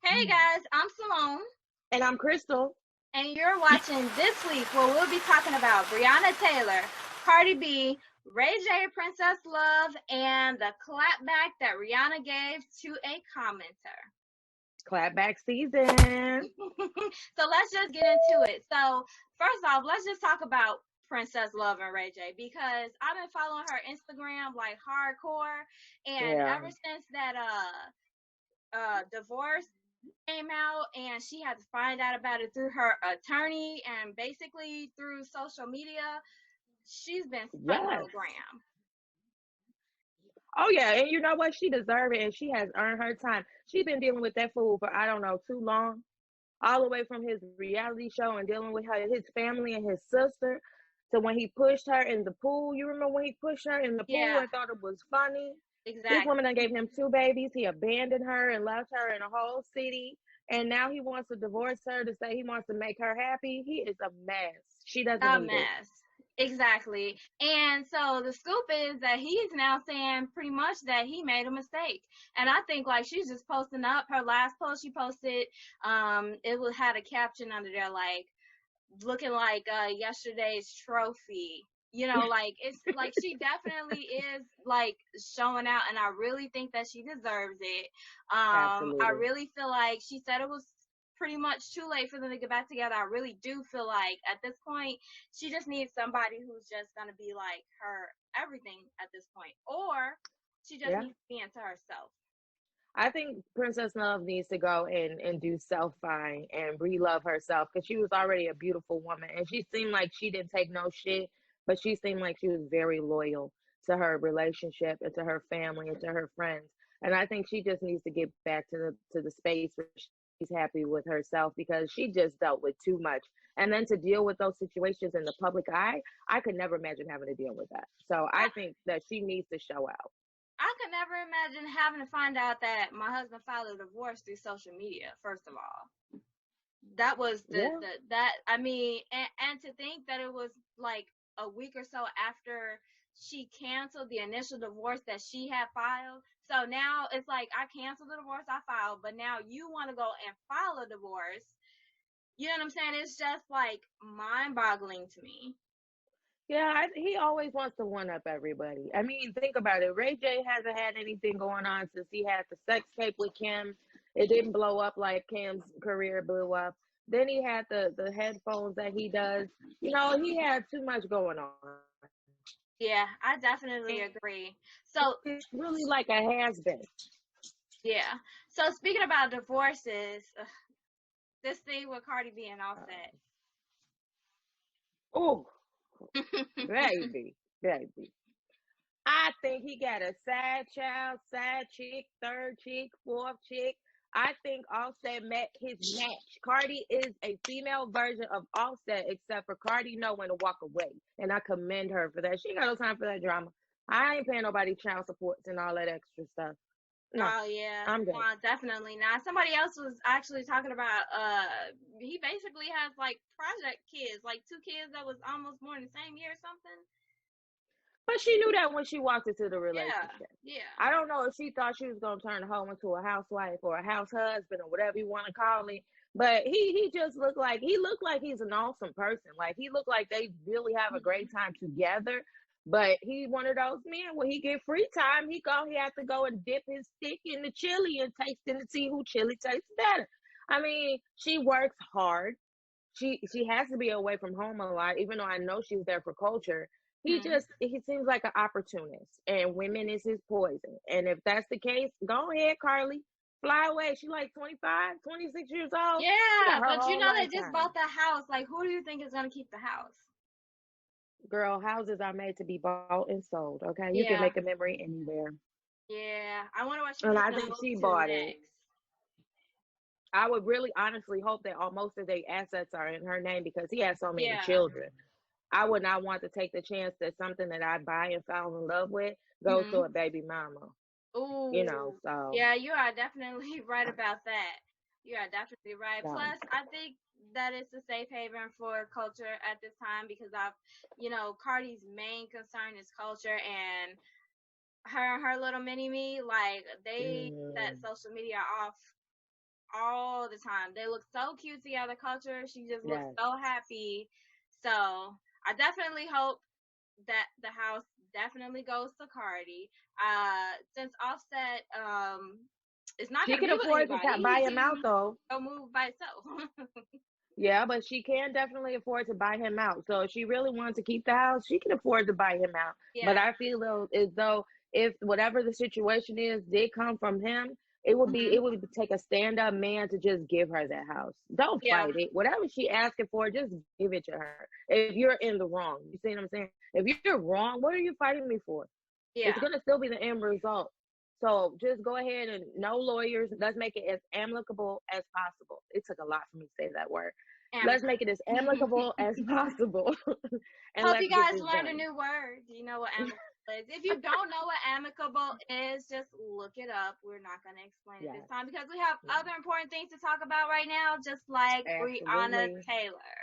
Hey guys, I'm Siloam, And I'm Krystle. and you're watching This Week, where we'll be talking about Breonna Taylor, Cardi B, Ray J, Princess Love, and the clapback that Rihanna gave to a commenter. Clapback season. So let's just get into it. So, first off, let's just talk about Princess Love and Ray J because I've been following her Instagram like hardcore, and Yeah. ever since that divorce came out and she had to find out about it through her attorney and basically through social media, she's been spreading on Yes. the gram. Oh yeah, and you know what? She deserves it, and she has earned her time. She's been dealing with that fool for I don't know too long, all the way from his reality show and dealing with his family and his sister, to when he pushed her in the pool. You remember when he pushed her in the pool Yeah, and thought it was funny? This woman exactly. done gave him two babies. He abandoned her and left her in a whole city. And now he wants to divorce her to say he wants to make her happy. He is a mess. She doesn't A need it. mess. Exactly. And so the scoop is that he's now saying pretty much that he made a mistake. And I think like she's just posting up her last post she posted, had a caption under there like looking like yesterday's trophy. Like it's like she definitely is like showing out, and I really think that she deserves it. I Absolutely. really feel like she said it was pretty much too late for them to get back together. I really do feel like at this point she just needs somebody who's just gonna be like her everything at this point, or she just Yeah. needs to be into herself. I think Princess Love needs to go and do self find and re-love herself because she was already a beautiful woman and she seemed like she didn't take no shit, but she seemed like she was very loyal to her relationship and to her family and to her friends. And I think she just needs to get back to the space where she's happy with herself because she just dealt with too much. And then to deal with those situations in the public eye, I could never imagine having to deal with that. So I, I think that she needs to show out. I could never imagine having to find out that my husband filed a divorce through social media. First of all, that was Yeah. the that I mean, and to think that it was like a week or so after she canceled the initial divorce that she had filed. So now it's like I canceled the divorce I filed, but now you want to go and file a divorce. You know what I'm saying? It's just like mind-boggling to me. Yeah, he always wants to one up everybody. I mean, think about it. Ray J hasn't had anything going on since he had the sex tape with Kim. It didn't blow up like Kim's career blew up. Then he had the headphones that he does. You know, he had too much going on. Yeah, I definitely And agree. So it's really like a has been. yeah. So speaking about divorces, this thing with Cardi B and Offset. Oh, baby, baby. I think he got a side child, side chick, third chick, fourth chick. I think Offset met his match. Cardi is a female version of Offset, except for Cardi know when to walk away, and I commend her for that. She ain't got no time for that drama. I ain't paying nobody child supports and all that extra stuff. No, Oh yeah, I'm good. definitely not. Somebody else was actually talking about he basically has like project kids, like two kids that was almost born the same year or something. But she knew that when she walked into the Yeah, relationship. yeah. I don't know if she thought she was gonna turn the hoe into a housewife or a house husband or whatever you want to call it. But he just looked like he's an awesome person. Like he looked like they really have a great time together. But he one of those men when he get free time, he have to go and dip his stick in the chili and taste it to see who chili tastes better. I mean, she works hard. She has to be away from home a lot, even though I know she's there for culture. Hmm. He seems like an opportunist, and women is his poison. And if that's the case, go ahead, Carly, fly away. She like 25, 26 years old. She Yeah, got her but you whole know they just lifetime. bought the house. Like, who do you think is gonna keep the house? Girl, houses are made to be bought and sold. Okay, you can Yeah, make a memory anywhere, yeah. I wonder what she's and I gonna think move she to bought it. next. I would really honestly hope that all most of their assets are in her name because he has so many Yeah. children. I would not want to take the chance that something that I buy and fall in love with goes to Hmm. a baby mama. Ooh. So Yeah, you are definitely right about that. You are definitely right. so Plus, I think that it's a safe haven for culture at this time because Cardi's main concern is culture, and her little mini me, like they set mm, social media off all the time. They look so cute together. Culture, she just looks Yes. so happy. So I definitely hope that the house definitely goes to Cardi. Since Offset is not She gonna can be with afford to anybody, he buy him out can though. go move by himself. Yeah, but she can definitely afford to buy him out. So if she really wants to keep the house, she can afford to buy him out. But Yeah. I feel though as though if whatever the situation is did come from him, it Mhm. would take a stand up man to just give her that house. Don't Yeah. fight it. Whatever she asking for, just give it to her. If you're in the wrong, you see what I'm saying? If you're wrong, what are you fighting me for? It's Yeah. gonna still be the end result. So just go ahead and no lawyers. Let's make it as amicable as possible. It took a lot for me to say that word. Let's make it Amicable. as amicable as possible and Hope let's you get guys this learned a done. new word. Do you know what amicable is? If you don't know what amicable is, just look it up. We're not going to explain it this Yes, time because we have yes, other important things to talk about right now, just like Breonna absolutely. Taylor.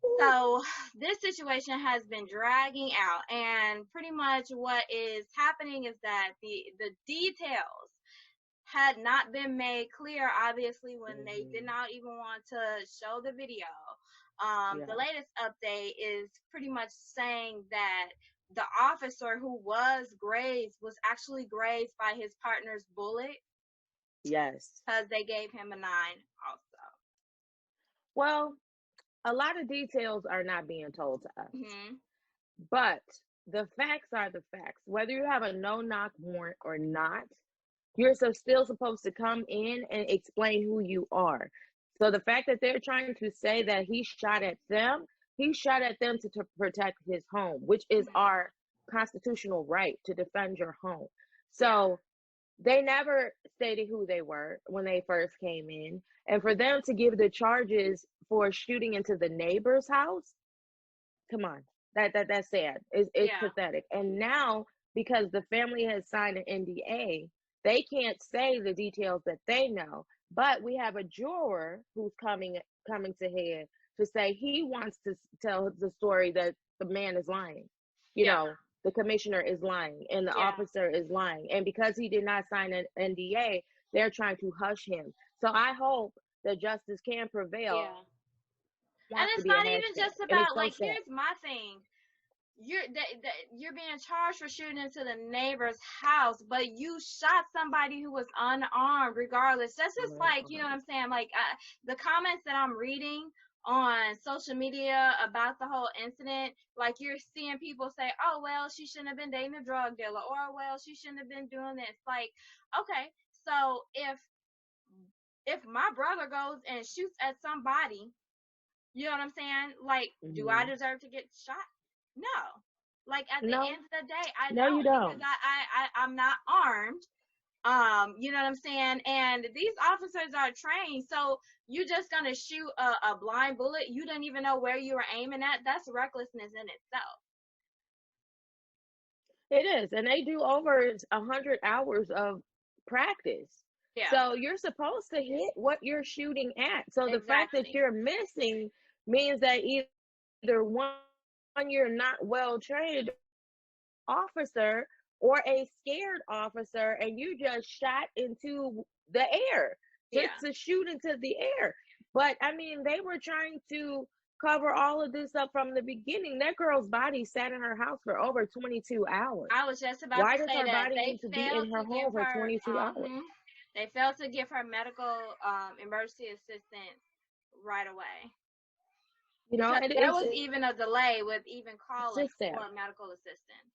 Ooh. So this situation has been dragging out, and pretty much what is happening is that the details had not been made clear, obviously, when they did Hmm. not even want to show the video. The Yes, latest update is pretty much saying that the officer who was grazed was actually grazed by his partner's bullet yes. because they gave him a 9 also. Well, a lot of details are not being told to us, Hmm. but the facts are the facts. Whether you have a no knock warrant or not, you're still supposed to come in and explain who you are. So the fact that they're trying to say that he shot at them to protect his home, which is Hmm. our constitutional right to defend your home. Yeah. So they never stated who they were when they first came in. And for them to give the charges for shooting into the neighbor's house, come on, that's sad. It's Yeah. pathetic. And now because the family has signed an NDA, they can't say the details that they know. But we have a juror who's coming to head to say he wants to tell the story that the man is lying. You Yeah. know, the commissioner is lying and the Yeah. officer is lying. And because he did not sign an NDA, they're trying to hush him. So I hope that justice can prevail. Yeah. And Wants to it's be a not even hashtag, just and it's about, so like, sad. here's my thing. You're being charged for shooting into the neighbor's house, but you shot somebody who was unarmed. Regardless, that's just like, you know what I'm saying. Like, the comments that I'm reading on social media about the whole incident, like you're seeing people say, "Oh well, she shouldn't have been dating a drug dealer," or "Well, she shouldn't have been doing this." Like, okay, so if my brother goes and shoots at somebody, you know what I'm saying? Like, do I Hmm. deserve to get shot? No. Like, at the No, end of the day, I no, you don't, because don't. I'm not armed. You know what I'm saying? And these officers are trained, so you just gonna shoot a blind bullet. You didn't even know where you were aiming at. That's recklessness in itself. It is, and they do over 100 hours of practice. Yeah, So you're supposed to hit what you're shooting at. So the fact that exactly. you're missing means that either one, you're not well trained officer or a scared officer, and you just shot into the air, just Yeah, to shoot into the air. But I mean, they were trying to cover all of this up from the beginning. That girl's body sat in her house for over 22 hours. I was just about Why to does say her that body they need to be failed in to her give home for her. 22 hours? They failed to give her medical emergency assistance right away. You know, Because and there was even a delay with even it's calling just sad. for medical assistance.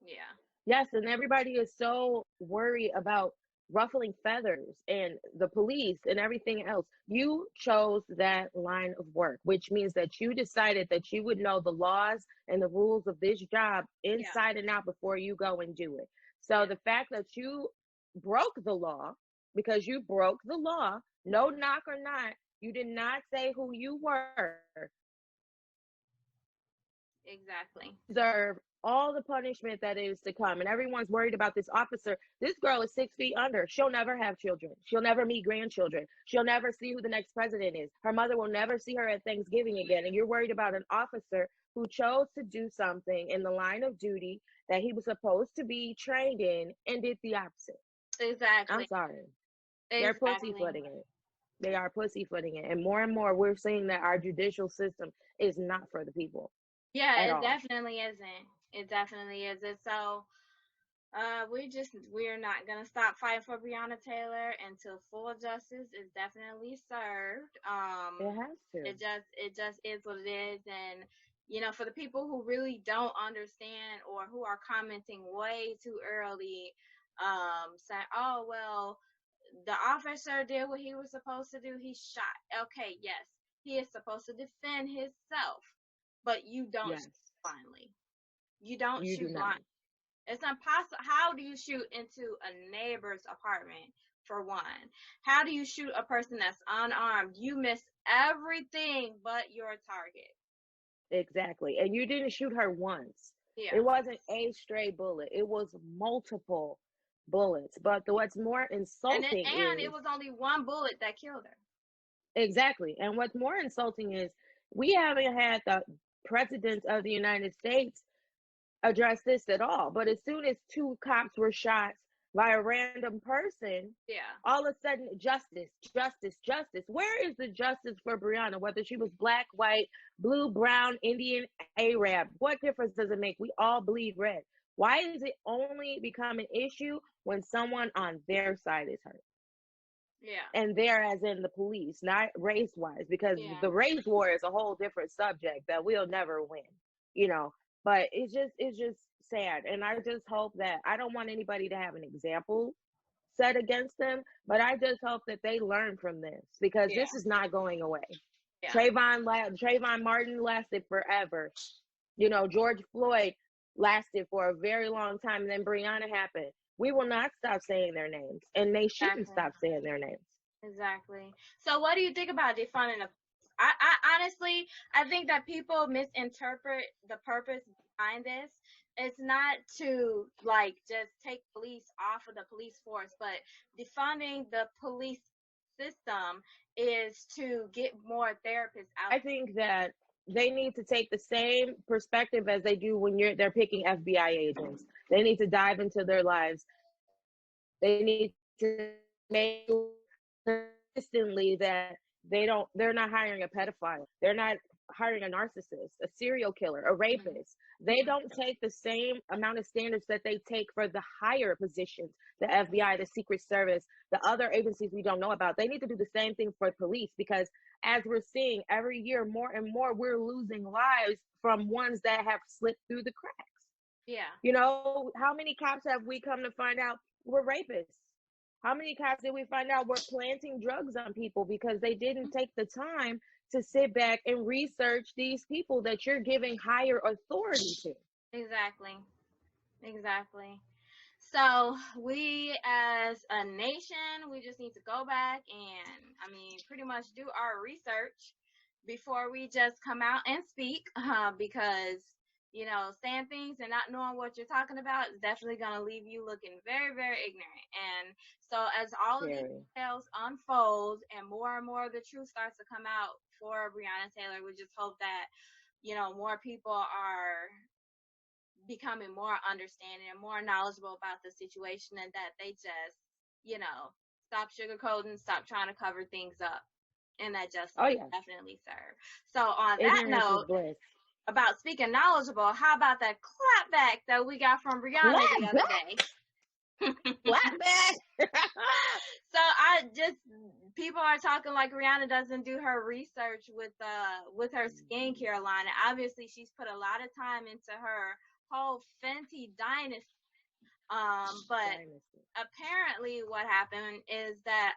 Yeah. Yes, and everybody is so worried about ruffling feathers and the police and everything else. You chose that line of work, which means that you decided that you would know the laws and the rules of this job Yeah. inside and out before you go and do it. So Yeah. the fact that you broke the law, because you broke the law, no knock or not, you did not say who you were, Exactly. deserve all the punishment that is to come. And everyone's worried about this officer. This girl is 6 feet under. She'll never have children. She'll never meet grandchildren. She'll never see who the next president is. Her mother will never see her at Thanksgiving again. And you're worried about an officer who chose to do something in the line of duty that he was supposed to be trained in and did the opposite. I'm Exactly. sorry. They're Exactly. pussyfooting it. They are pussyfooting it. And more we're seeing that our judicial system is not for the people Yeah, at it all. definitely isn't. It definitely isn't. So, we're not gonna stop fighting for Breonna Taylor until full justice is definitely served. It has to. It just is what it is, and for the people who really don't understand or who are commenting way too early, saying, "Oh well, the officer did what he was supposed to do. He shot." Okay, yes, he is supposed to defend himself, but you don't shoot Yes. blindly. You don't You do shoot not. blind. It's impossible. How do you shoot into a neighbor's apartment, for one? How do you shoot a person that's unarmed? You miss everything but your target. Exactly. And you didn't shoot her once. Yeah. It wasn't a stray bullet. It was multiple bullets. But what's more insulting And it is was only one bullet that killed her. exactly. And what's more insulting is we haven't had the president of the United States address this at all. But as soon as two cops were shot by a random person, Yeah. all of a sudden, justice, justice, justice. Where is the justice for Breonna? Whether she was black, white, blue, brown, Indian, Arab, what difference does it make? We all bleed red. Why is it only become an issue when someone on their side is hurt? Yeah. And there as in the police, not race wise, because Yeah. the race war is a whole different subject that we'll never win, you know. But it's just sad. And I just hope that I don't want anybody to have an example set against them, but I just hope that they learn from this because Yeah. this is not going away. Yeah. Trayvon Martin lasted forever. You know, George Floyd lasted for a very long time, and then Breonna happened. We will not stop saying their names, and they shouldn't Exactly. stop saying their names. Exactly. So, what do you think about defunding the? I honestly, I think that people misinterpret the purpose behind this. It's not to like just take police off of the police force, but defunding the police system is to get more therapists out. I think that they need to take the same perspective as they do when they're picking FBI agents. They need to dive into their lives. They need to make consistently that they're not hiring a pedophile. They're not hiring a narcissist, a serial killer, a Mm-hmm. rapist. They don't take the same amount of standards that they take for the higher positions, the FBI, the Secret Service, the other agencies we don't know about. They need to do the same thing for police because as we're seeing every year more and more, we're losing lives from ones that have slipped through the cracks. Yeah. You know, how many cops have we come to find out were rapists? How many cops did we find out were planting drugs on people because they didn't take the time to sit back and research these people that you're giving higher authority to? Exactly. Exactly. So we as a nation, we just need to go back and, I mean, pretty much do our research before we just come out and speak, because, saying things and not knowing what you're talking about is definitely going to leave you looking very, very ignorant. And so as all of these Very. details unfold and more of the truth starts to come out for Breonna Taylor, we just hope that, more people are becoming more understanding and more knowledgeable about the situation and that they just, you know, stop sugarcoating, stop trying to cover things up, and that justice Oh will yeah. definitely serve. So, on that Ignorance is note, bliss. about speaking knowledgeable, how about that clapback that we got from Rihanna the Clap other back, day? clap back. So people are talking like Rihanna doesn't do her research with her skincare line. And obviously, she's put a lot of time into her whole Fenty dynasty. But Dynasty. apparently, what happened is that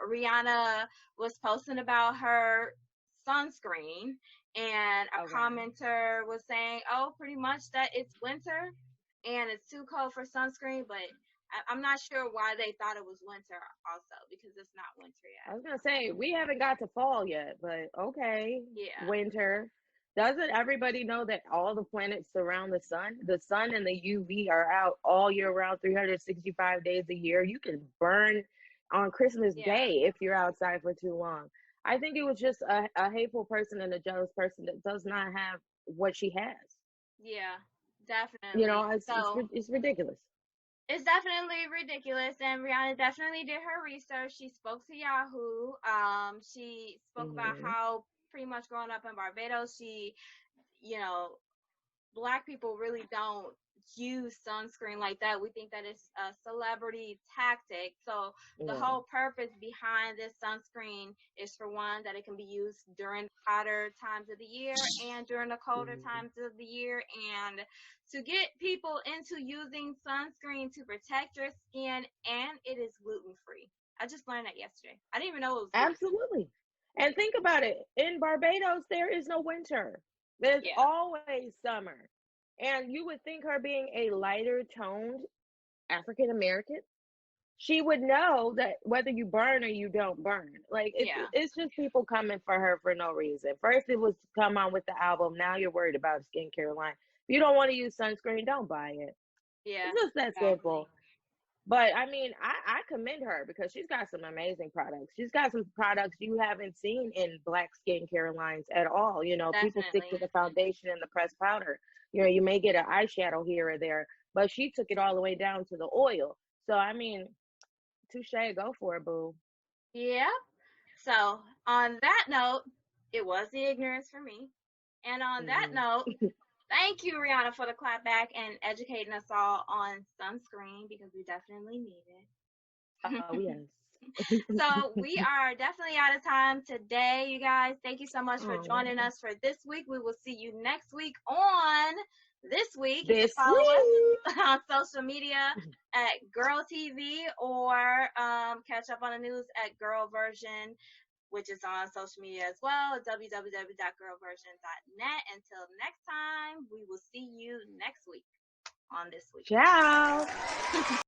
Rihanna was posting about her sunscreen, and a Okay. commenter was saying, "Oh, pretty much that it's winter and it's too cold for sunscreen." But I'm not sure why they thought it was winter, also because it's not winter I yet. was gonna say we haven't got to fall yet, but okay, Yeah, winter. Doesn't everybody know that all the planets surround the sun? The sun and the UV are out all year round, 365 days a year. You can burn on Christmas yeah, Day if you're outside for too long. I think it was just a hateful person and a jealous person that does not have what she has. yeah, You definitely. know, So it's ridiculous. It's definitely ridiculous, and Rihanna definitely did her research. She spoke to Yahoo. She spoke about Mm-hmm. how pretty much growing up in Barbados, she, you know, black people really don't use sunscreen like that. We think that it's a celebrity tactic. So the Yeah. whole purpose behind this sunscreen is for one that it can be used during hotter times of the year and during the colder Mm-hmm. times of the year, and to get people into using sunscreen to protect your skin, and it is gluten free. I just learned that yesterday. I didn't even know it was gluten free. Absolutely. And think about it. In Barbados, there is no winter. There's Yeah. always summer. And you would think her being a lighter toned African American, she would know that whether you burn or you don't burn. Like Yeah. it's just people coming for her for no reason. First it was to come on with the album. Now you're worried about a skincare line. If you don't want to use sunscreen, don't buy it. Yeah. It's just that Exactly. simple. But I mean, I commend her because she's got some amazing products. She's got some products you haven't seen in black skincare lines at all. You know, people stick to Definitely. the foundation and the pressed powder. You know, you may get an eyeshadow here or there, but she took it all the way down to the oil. So I mean, touche, go for it, boo. Yeah. So, on that note, it was the ignorance for me. And on that Hmm. note, thank you, Rihanna, for the clap back and educating us all on sunscreen because we definitely need it. Oh yes. So, we are definitely out of time today, you guys. Thank you so much for joining Oh, us for this week. We will see you next week on This Week. You can this follow week. us on social media at Girl TV or catch up on the news at Girl Version, which is on social media as well, www.girlversion.net. Until next time, we will see you next week on This Week. Ciao.